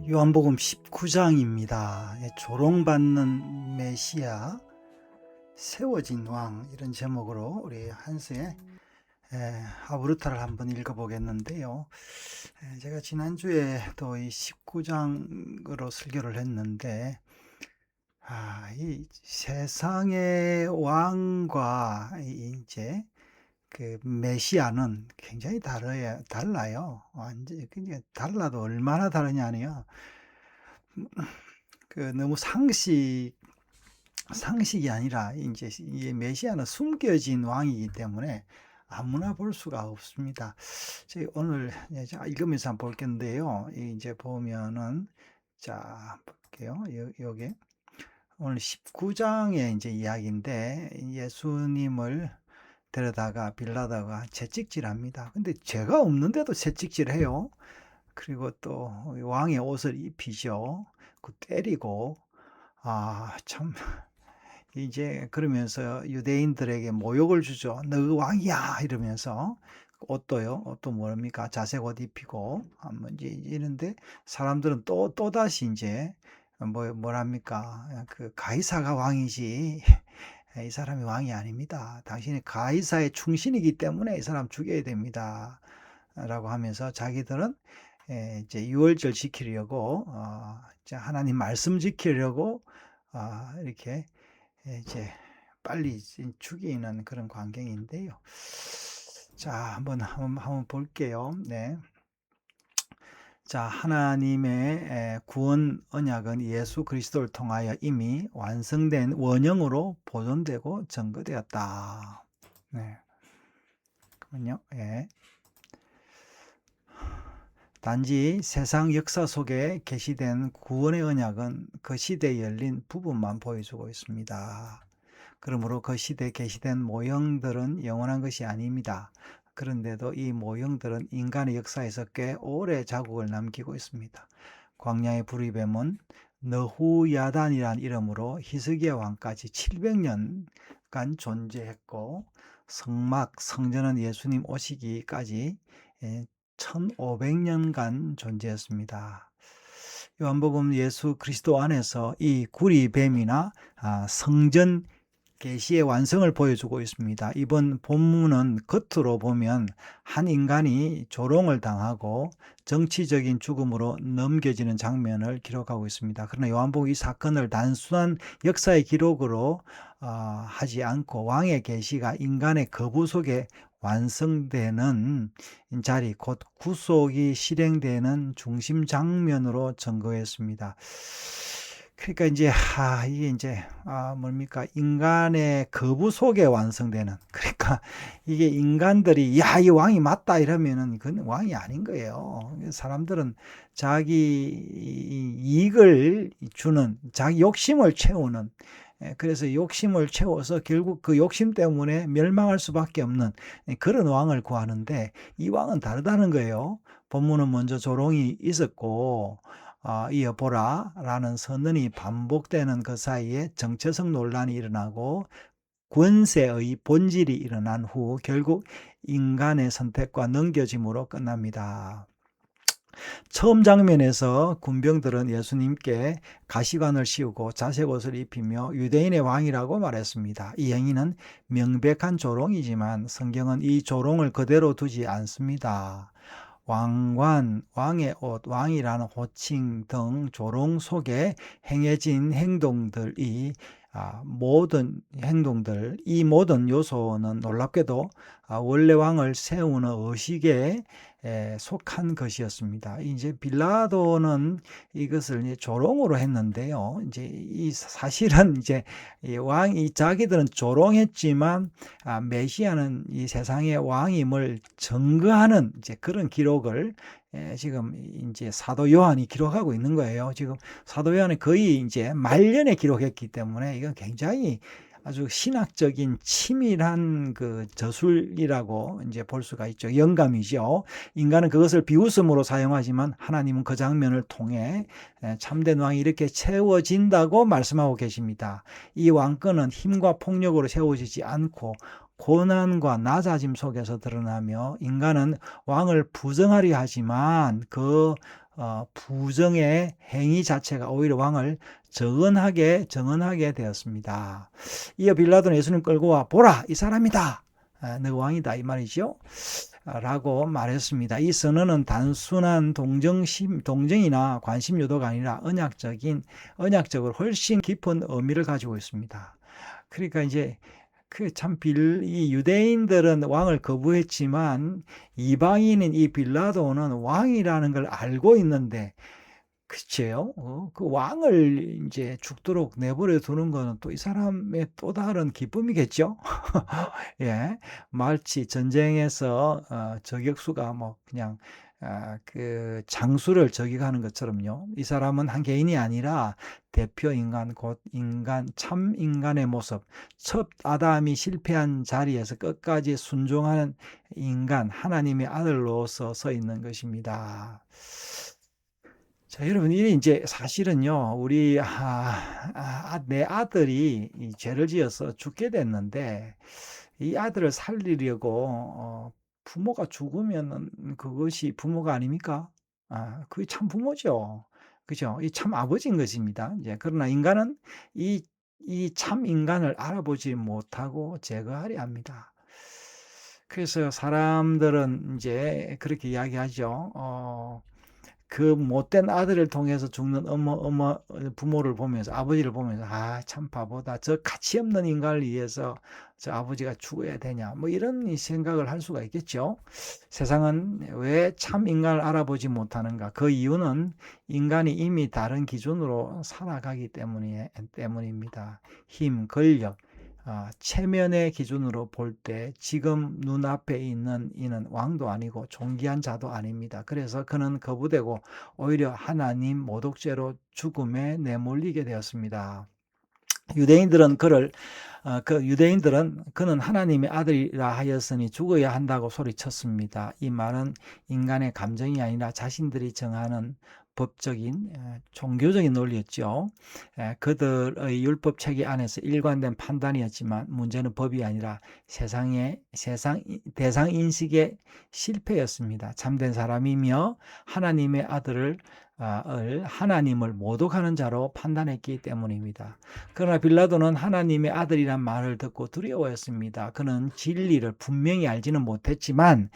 요한복음 19장입니다. 조롱받는 메시아, 세워진 왕, 이런 제목으로 우리 한스의 아브루타를 한번 읽어보겠는데요. 제가 지난주에 또 이 19장으로 설교를 했는데, 이 세상의 왕과 이제 그 메시아는 굉장히 달라요. 완전히 그냥 달라도 얼마나 다르냐니요. 너무 상식이 아니라 이제 이 메시아는 숨겨진 왕이기 때문에 아무나 볼 수가 없습니다. 제가 오늘 제가 읽으면서 한번 볼 건데요. 이제 보면은 자 볼게요. 여기 오늘 19장의 이제 이야기인데 예수님을 데려다가 빌라다가 채찍질합니다. 근데 죄가 없는데도 채찍질해요. 그리고 또 왕의 옷을 입히죠. 때리고 참 이제 그러면서 유대인들에게 모욕을 주죠. 너 왕이야 이러면서 옷도 뭡니까 자색 옷 입히고 이제 이런데 사람들은 또 다시 이제 뭐랍니까 그 가이사가 왕이지 이 사람이 왕이 아닙니다. 당신이 가이사의 충신이기 때문에 이 사람 죽여야 됩니다. 라고 하면서 자기들은 이제 유월절 지키려고 이제 하나님 말씀 지키려고 이렇게 이제 빨리 죽이는 그런 광경인데요. 자, 한번 볼게요. 네. 자, 하나님의 구원 언약은 예수 그리스도를 통하여 이미 완성된 원형으로 보존되고 증거되었다. 네. 그러면요. 예. 단지 세상 역사 속에 계시된 구원의 언약은 그 시대에 열린 부분만 보여주고 있습니다. 그러므로 그 시대에 계시된 모형들은 영원한 것이 아닙니다. 그런데도 이 모형들은 인간의 역사에서 꽤 오래 자국을 남기고 있습니다. 광야의 불의뱀은 너후야단이라는 이름으로 히스기야 왕까지 700년간 존재했고 성전은 예수님 오시기까지 1500년간 존재했습니다. 요한복음 예수 그리스도 안에서 이 구리뱀이나 성전 계시의 완성을 보여주고 있습니다. 이번 본문은 겉으로 보면 한 인간이 조롱을 당하고 정치적인 죽음으로 넘겨지는 장면을 기록하고 있습니다. 그러나 요한복음 이 사건을 단순한 역사의 기록으로 하지 않고 왕의 계시가 인간의 거부 속에 완성되는 자리, 곧 구속이 실행되는 중심 장면으로 증거했습니다. 그러니까 이제 이게 이제 뭡니까 인간의 거부 속에 완성되는, 그러니까 이게 인간들이 야 이 왕이 맞다 이러면은 그건 왕이 아닌 거예요. 사람들은 자기 이익을 주는, 자기 욕심을 채우는, 그래서 욕심을 채워서 결국 그 욕심 때문에 멸망할 수밖에 없는 그런 왕을 구하는데, 이 왕은 다르다는 거예요. 본문은 먼저 조롱이 있었고 이어 보라 라는 선언이 반복되는 그 사이에 정체성 논란이 일어나고 권세의 본질이 일어난 후 결국 인간의 선택과 넘겨짐으로 끝납니다. 처음 장면에서 군병들은 예수님께 가시관을 씌우고 자색 옷을 입히며 유대인의 왕이라고 말했습니다. 이 행위는 명백한 조롱이지만 성경은 이 조롱을 그대로 두지 않습니다. 왕관, 왕의 옷, 왕이라는 호칭 등 조롱 속에 행해진 행동들이 이 모든 요소는 놀랍게도 원래 왕을 세우는 의식에 속한 것이었습니다. 이제 빌라도는 이것을 이제 조롱으로 했는데요. 이제 이 사실은 이제 이 자기들은 조롱했지만 메시아는 이 세상의 왕임을 증거하는 이제 그런 기록을 지금 이제 사도 요한이 기록하고 있는 거예요. 지금 사도 요한이 거의 이제 말년에 기록했기 때문에 이건 굉장히 아주 신학적인 치밀한 그 저술이라고 이제 볼 수가 있죠. 영감이죠. 인간은 그것을 비웃음으로 사용하지만 하나님은 그 장면을 통해 참된 왕이 이렇게 세워진다고 말씀하고 계십니다. 이 왕권은 힘과 폭력으로 세워지지 않고 고난과 낮아짐 속에서 드러나며 인간은 왕을 부정하려 하지만 그 부정의 행위 자체가 오히려 왕을 정언하게 되었습니다. 이어 빌라도는 예수님 끌고 와 보라 이 사람이다. 너 왕이다 이 말이죠. 라고 말했습니다. 이 선언은 단순한 동정이나 관심 유도가 아니라 언약적으로 훨씬 깊은 의미를 가지고 있습니다. 그러니까 이제 이 유대인들은 왕을 거부했지만 이방인인 이 빌라도는 왕이라는 걸 알고 있는데, 그치요? 그 왕을 이제 죽도록 내버려 두는 거는 또 이 사람의 또 다른 기쁨이겠죠? 예. 마치 전쟁에서 저격수가 뭐 그냥 그 장수를 저격하는 것처럼요. 이 사람은 한 개인이 아니라 대표 인간, 곧 참 인간의 모습, 첫 아담이 실패한 자리에서 끝까지 순종하는 인간, 하나님의 아들로서 서 있는 것입니다. 자, 여러분, 이게 이제 사실은요, 내 아들이 이 죄를 지어서 죽게 됐는데, 이 아들을 살리려고, 부모가 죽으면 그것이 부모가 아닙니까? 그게 참 부모죠. 그죠? 이 참 아버지인 것입니다. 이제, 그러나 인간은 이 참 인간을 알아보지 못하고 제거하려 합니다. 그래서 사람들은 이제 그렇게 이야기하죠. 그 못된 아들을 통해서 죽는 부모를 보면서, 아버지를 보면서, 참 바보다. 저 가치 없는 인간을 위해서 저 아버지가 죽어야 되냐. 뭐 이런 생각을 할 수가 있겠죠. 세상은 왜 참 인간을 알아보지 못하는가? 그 이유는 인간이 이미 다른 기준으로 살아가기 때문입니다. 힘, 권력, 체면의 기준으로 볼 때 지금 눈앞에 있는 이는 왕도 아니고 존귀한 자도 아닙니다. 그래서 그는 거부되고 오히려 하나님 모독죄로 죽음에 내몰리게 되었습니다. 유대인들은 그는 하나님의 아들이라 하였으니 죽어야 한다고 소리쳤습니다. 이 말은 인간의 감정이 아니라 자신들이 정하는 법적인 종교적인 논리였죠. 그들의 율법 체계 안에서 일관된 판단이었지만 문제는 법이 아니라 대상 인식의 실패였습니다. 참된 사람이며 하나님의 아들을 하나님을 모독하는 자로 판단했기 때문입니다. 그러나 빌라도는 하나님의 아들이란 말을 듣고 두려워했습니다. 그는 진리를 분명히 알지는 못했지만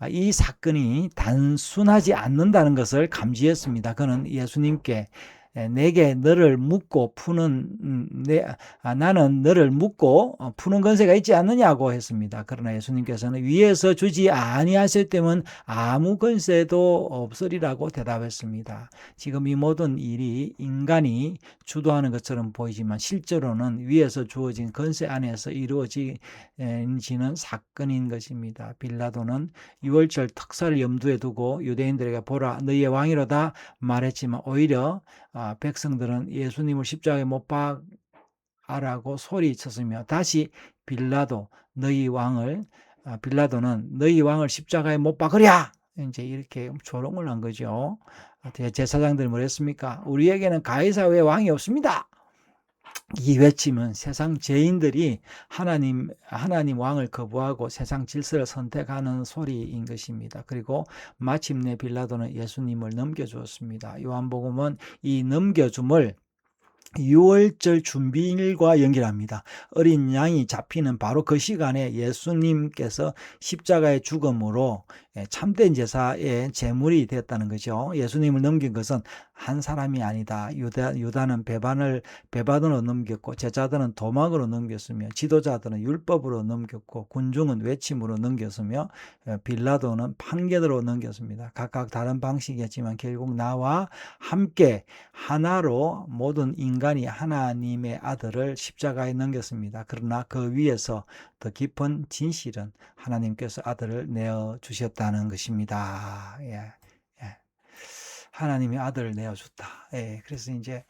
이 사건이 단순하지 않는다는 것을 감지했습니다. 그는 예수님께 내게 너를 묻고 나는 너를 묻고 푸는 권세가 있지 않느냐고 했습니다. 그러나 예수님께서는 위에서 주지 아니하실 때면 아무 권세도 없으리라고 대답했습니다. 지금 이 모든 일이 인간이 주도하는 것처럼 보이지만 실제로는 위에서 주어진 권세 안에서 이루어지는 사건인 것입니다. 빌라도는 유월절 특사를 염두에 두고 유대인들에게 보라 너희의 왕이로다 말했지만 오히려 백성들은 예수님을 십자가에 못 박아라고 소리쳤으며 다시 빌라도는 너희 왕을 십자가에 못 박으랴 이제 이렇게 조롱을 한 거죠. 제사장들이 뭐랬습니까? 우리에게는 가이사 외에 왕이 없습니다. 이 외침은 세상 죄인들이 하나님 왕을 거부하고 세상 질서를 선택하는 소리인 것입니다. 그리고 마침내 빌라도는 예수님을 넘겨주었습니다. 요한복음은 이 넘겨줌을 유월절 준비일과 연결합니다. 어린 양이 잡히는 바로 그 시간에 예수님께서 십자가의 죽음으로 참된 제사의 제물이 되었다는 거죠. 예수님을 넘긴 것은 한 사람이 아니다. 유다는 배반으로 넘겼고 제자들은 도막으로 넘겼으며 지도자들은 율법으로 넘겼고 군중은 외침으로 넘겼으며 빌라도는 판결으로 넘겼습니다. 각각 다른 방식이었지만 결국 나와 함께 하나로 모든 인간이 하나님의 아들을 십자가에 넘겼습니다. 그러나 그 위에서 더 깊은 진실은 하나님께서 아들을 내어주셨다는 것입니다. 하나님의 아들을 내어줬다. 그래서 이제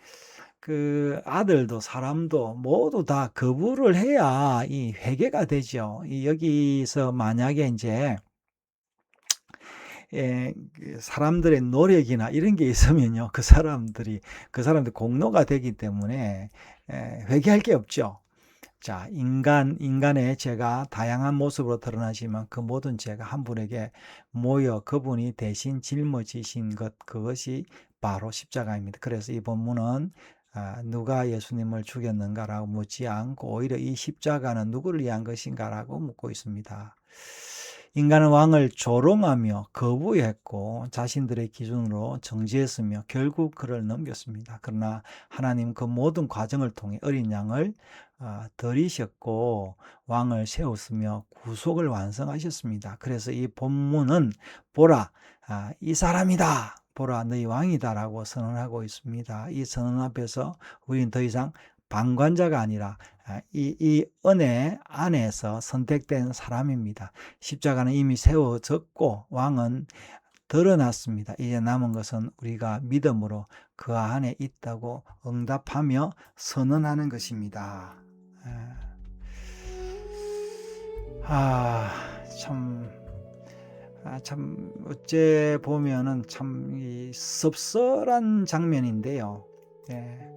그 아들도 사람도 모두 다 거부를 해야 이 회개가 되죠. 여기서 만약에 이제 사람들의 노력이나 이런 게 있으면요, 그 사람들 공로가 되기 때문에 회개할 게 없죠. 자, 인간의 죄가 다양한 모습으로 드러나지만 그 모든 죄가 한 분에게 모여 그분이 대신 짊어지신 것, 그것이 바로 십자가입니다. 그래서 이 본문은 누가 예수님을 죽였는가라고 묻지 않고 오히려 이 십자가는 누구를 위한 것인가라고 묻고 있습니다. 인간은 왕을 조롱하며 거부했고 자신들의 기준으로 정죄했으며 결국 그를 넘겼습니다. 그러나 하나님 그 모든 과정을 통해 어린 양을 들이셨고 왕을 세웠으며 구속을 완성하셨습니다. 그래서 이 본문은 보라, 이 사람이다. 보라, 너희 왕이다라고 선언하고 있습니다. 이 선언 앞에서 우리는 더 이상 방관자가 아니라 이 은혜 안에서 선택된 사람입니다. 십자가는 이미 세워졌고 왕은 드러났습니다. 이제 남은 것은 우리가 믿음으로 그 안에 있다고 응답하며 선언하는 것입니다. 참 어째 보면은 참 이 섭섭한 장면인데요. 예.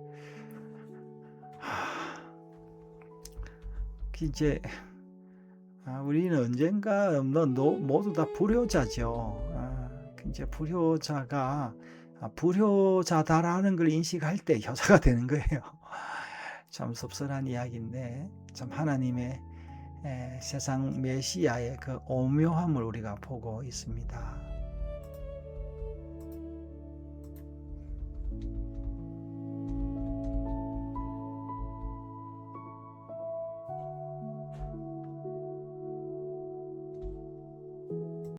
이제 우리는 언젠가 모두 다 불효자죠. 이제 불효자가 불효자다라는 걸 인식할 때 효자가 되는 거예요. 참 섭섭한 이야기인데 참 하나님의 세상 메시아의 그 오묘함을 우리가 보고 있습니다.